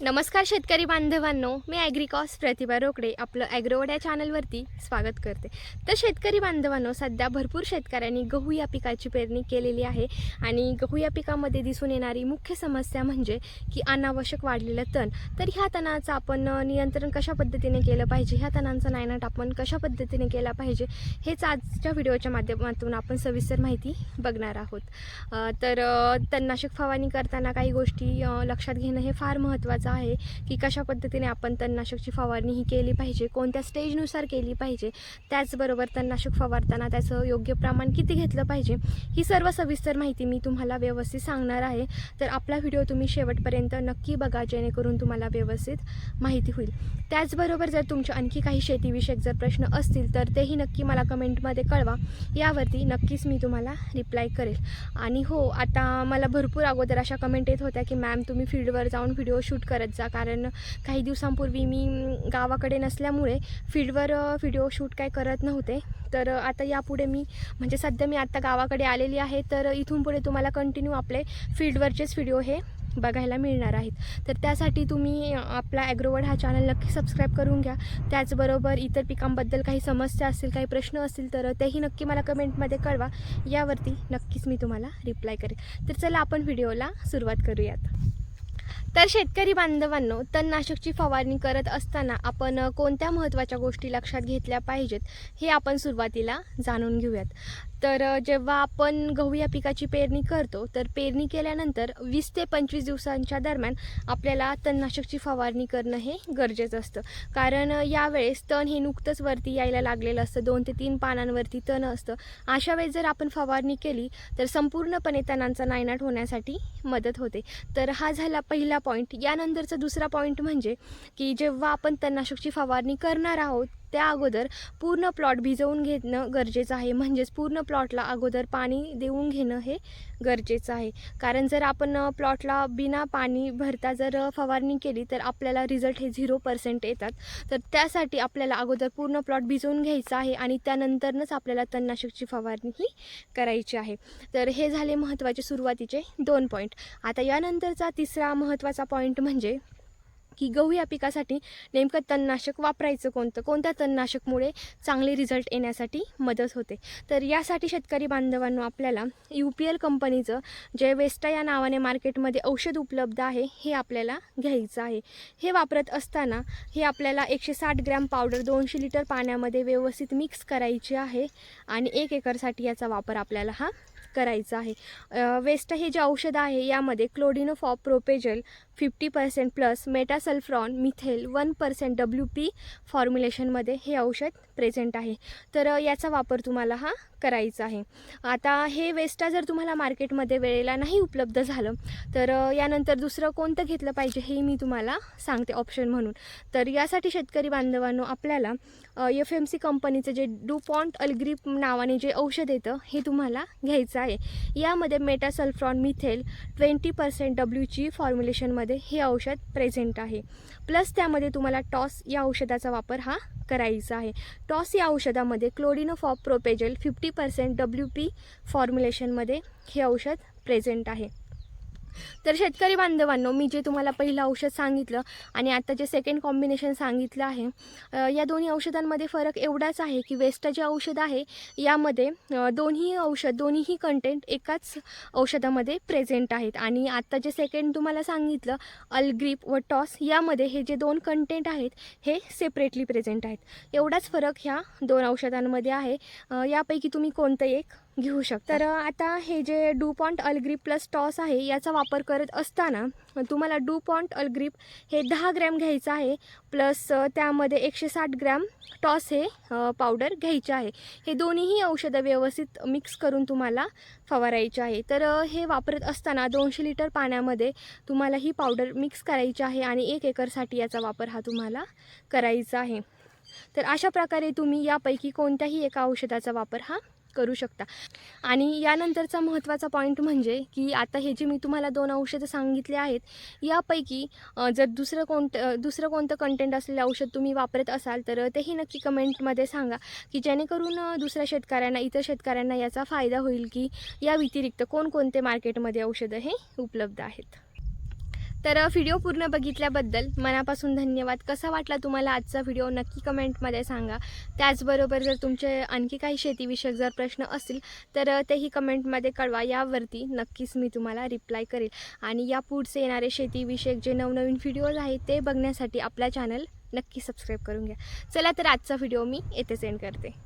नमस्कार शेतकरी बांधवांनो, मी ॲग्रिकॉस प्रतिभा रोकडे आपलं ॲग्रोवड या चॅनलवरती स्वागत करते. तर शेतकरी बांधवांनो, सध्या भरपूर शेतकऱ्यांनी गहू या पिकाची पेरणी केलेली आहे आणि गहू या पिकामध्ये दिसून येणारी मुख्य समस्या म्हणजे की अनावश्यक वाढलेलं तण. तर ह्या तणाचं आपण नियंत्रण कशा पद्धतीने केलं पाहिजे, ह्या तणांचा नायनाट आपण कशा पद्धतीने केला पाहिजे, हेच आजच्या व्हिडिओच्या माध्यमातून आपण सविस्तर माहिती बघणार आहोत. तर तणनाशक फवारणी करताना काही गोष्टी लक्षात घेणं हे फार महत्त्वाचं आहे की कशा पद्धतीने आपण तणनाशकची फवारणी ही केली पाहिजे, कोणत्या स्टेजनुसार केली पाहिजे, त्याचबरोबर तणनाशक फवारताना त्याचं योग्य प्रमाण किती घेतलं पाहिजे, ही सर्व सविस्तर माहिती मी तुम्हाला व्यवस्थित सांगणार आहे. तर आपला व्हिडिओ तुम्ही शेवटपर्यंत नक्की बघा, जेणेकरून तुम्हाला व्यवस्थित माहिती होईल. त्याचबरोबर जर तुमचे आणखी काही शेतीविषयक जर प्रश्न असतील तर तेही नक्की मला कमेंटमध्ये कळवा, यावरती नक्कीच मी तुम्हाला रिप्लाय करेल. आणि हो, आता मला भरपूर अगोदर अशा कमेंट येत होत्या की मॅम तुम्ही फील्डवर जाऊन व्हिडिओ शूट करत जा, कारण काही दिवसांपूर्वी मी गावाकडे नसल्यामुळे फील्डवर व्हिडिओ शूट काय करत नव्हते. तर आता यापुढे म्हणजे सध्या मी आता गावाकडे आलेली आहे, तर इथून पुढे तुम्हाला कंटिन्यू आपले फील्डवरचेच व्हिडिओ हे बघायला मिळणार आहेत. तर त्यासाठी तुम्ही आपला ॲग्रोवड हा चॅनल नक्की सबस्क्राईब करून घ्या. त्याचबरोबर इतर पिकांबद्दल काही समस्या असतील, काही प्रश्न असतील तर तेही नक्की मला कमेंटमध्ये कळवा, यावरती नक्कीच मी तुम्हाला रिप्लाय करेन. तर चला आपण व्हिडिओला सुरुवात करूयात. तर शेतकरी बांधवांनो, तणनाशकची फवारणी करत असताना आपण कोणत्या महत्त्वाच्या गोष्टी लक्षात घेतल्या पाहिजेत हे आपण सुरुवातीला जाणून घेऊयात. तर जेव्हा आपण गहू या पिकाची पेरणी करतो, तर पेरणी केल्यानंतर 20 ते 25 दिवसांच्या दरम्यान आपल्याला तणनाशकची फवारणी करणं हे गरजेचं असतं. कारण यावेळेस तण हे नुकतंच वरती यायला लागलेलं असतं, 2 ते 3 पानांवरती तण असतं. अशा वेळेस जर आपण फवारणी केली तर संपूर्णपणे तणांचा नायनाट होण्यासाठी मदत होते. तर हा झाला पहिला पॉईंट. यानंतरचा दुसरा पॉईंट म्हणजे की जेव्हा आपण तणनाशकची फवारणी करणार आहोत त्या अगोदर पूर्ण प्लॉट भिजवून घेणं गरजेचं आहे. म्हणजेच पूर्ण प्लॉटला अगोदर पाणी देऊन घेणं हे गरजेचं आहे. कारण जर आपण प्लॉटला बिना पाणी भरता जर फवारणी केली तर आपल्याला रिझल्ट हे 0% येतात. तर त्यासाठी आपल्याला अगोदर पूर्ण प्लॉट भिजवून घ्यायचा आहे आणि त्यानंतरच आपल्याला तणनाशकची फवारणी ही करायची आहे. तर हे झाले महत्त्वाचे सुरुवातीचे 2 पॉईंट. आता यानंतरचा तिसरा महत्त्वाचा पॉईंट म्हणजे की गहू या पिकासाठी नेमकं तणनाशक वापरायचं कोणतं, कोणत्या तणनाशकमुळे चांगले रिझल्ट येण्यासाठी मदत होते. तर यासाठी शेतकरी बांधवांनो, आपल्याला UPL कंपनीचं जे वेस्टा या नावाने मार्केटमध्ये औषध उपलब्ध आहे हे आपल्याला घ्यायचं आहे. हे वापरत असताना हे आपल्याला 160 ग्रॅम पावडर 200 लिटर पाण्यामध्ये व्यवस्थित मिक्स करायची आहे आणि 1 एकरसाठी याचा वापर आपल्याला हा करायचा आहे. वेस्टा हे जे औषध आहे यामध्ये क्लोडिनोफॉप प्रोपेजल 50% प्लस मेटासल्फ्रॉन मिथेल 1% WP फॉर्म्युलेशनमध्ये हे औषध प्रेझेंट आहे. तर याचा वापर तुम्हाला हा करायचा आहे. आता हे वेस्टा जर तुम्हाला मार्केटमध्ये वेळेला नाही उपलब्ध झालं तर यानंतर दुसरं कोणतं घेतलं पाहिजे हे मी तुम्हाला सांगते ऑप्शन म्हणून. तर यासाठी शेतकरी बांधवांनो, आपल्याला FMC कंपनीचं जे डुपॉन्ट अल्ग्रिप नावाने जे औषध येतं हे तुम्हाला घ्यायचं आहे. यामध्ये मेटासल्फ्रॉन मिथेल 20% WG फॉर्म्युलेशनमध्ये हे औषध प्रेझेंट आहे. प्लस त्यामध्ये तुम्हाला टॉस या औषधाचा वापर हा करायचा आहे. टॉस या औषधामध्ये क्लोडिनोफॉप प्रोपेजल 50% WP फॉर्म्युलेशनमध्ये हे औषध प्रेझेंट आहे. तर शेतकरी बांधवांनो, मी जे तुम्हाला पहिलं औषध सांगितलं आणि आता जे सेकंड कॉम्बिनेशन सांगितलं आहे, या दोन्ही औषधांमध्ये फरक एवढाच आहे की वेस्टा जे औषध आहे यामध्ये दोन्हीही कंटेंट एकाच औषधामध्ये प्रेझेंट आहेत आणि आता जे सेकंड तुम्हाला सांगितलं अल्ग्रिप व टॉस, यामध्ये हे जे 2 कंटेंट आहेत हे सेपरेटली प्रेझेंट आहेत. एवढाच फरक ह्या 2 औषधांमध्ये आहे. यापैकी तुम्ही कोणतं एक घेऊ शकता. तर आता हे जे डुपॉन्ट अल्ग्रिप प्लस टॉस आहे याचा वापर करत असताना तुम्हाला डुपॉन्ट अल्ग्रिप हे 10 ग्रॅम घ्यायचं आहे. प्लस त्यामध्ये 160 ग्रॅम टॉस हे पावडर घ्यायचे आहे. हे दोन्हीही औषधं व्यवस्थित मिक्स करून तुम्हाला फवारायचे आहे. तर हे वापरत असताना 200 लिटर पाण्यामध्ये तुम्हाला ही पावडर मिक्स करायची आहे आणि 1 एकरसाठी याचा वापर हा तुम्हाला करायचा आहे. तर अशा प्रकारे तुम्ही यापैकी कोणत्याही एका औषधाचा वापर हा करू शकता. आणि यानंतरचा महत्त्वाचा पॉईंट म्हणजे की आता हे जे मी तुम्हाला 2 औषधं सांगितले आहेत यापैकी जर दुसरं कोणतं कंटेंट असलेलं औषध तुम्ही वापरत असाल तर तेही नक्की कमेंटमध्ये सांगा, की जेणेकरून दुसऱ्या शेतकऱ्यांना, इतर शेतकऱ्यांना याचा फायदा होईल की या व्यतिरिक्त कोणकोणते मार्केटमध्ये औषधं हे उपलब्ध आहेत. तर व्हिडिओ पूर्ण बघितल्याबद्दल मनापासून धन्यवाद. कसा वाटला तुम्हाला आजचा व्हिडिओ नक्की कमेंटमध्ये सांगा. त्याचबरोबर जर तुमचे आणखी काही शेतीविषयक जर प्रश्न असतील तर तेही कमेंटमध्ये कळवा. यावरती नक्कीच मी तुम्हाला रिप्लाय करेल. आणि या पुढचे येणारे शेतीविषयक जे नवनवीन व्हिडिओज आहेत ते बघण्यासाठी आपला चॅनल नक्की सबस्क्राईब करून घ्या. चला तर आजचा व्हिडिओ मी येथेच एंड करते.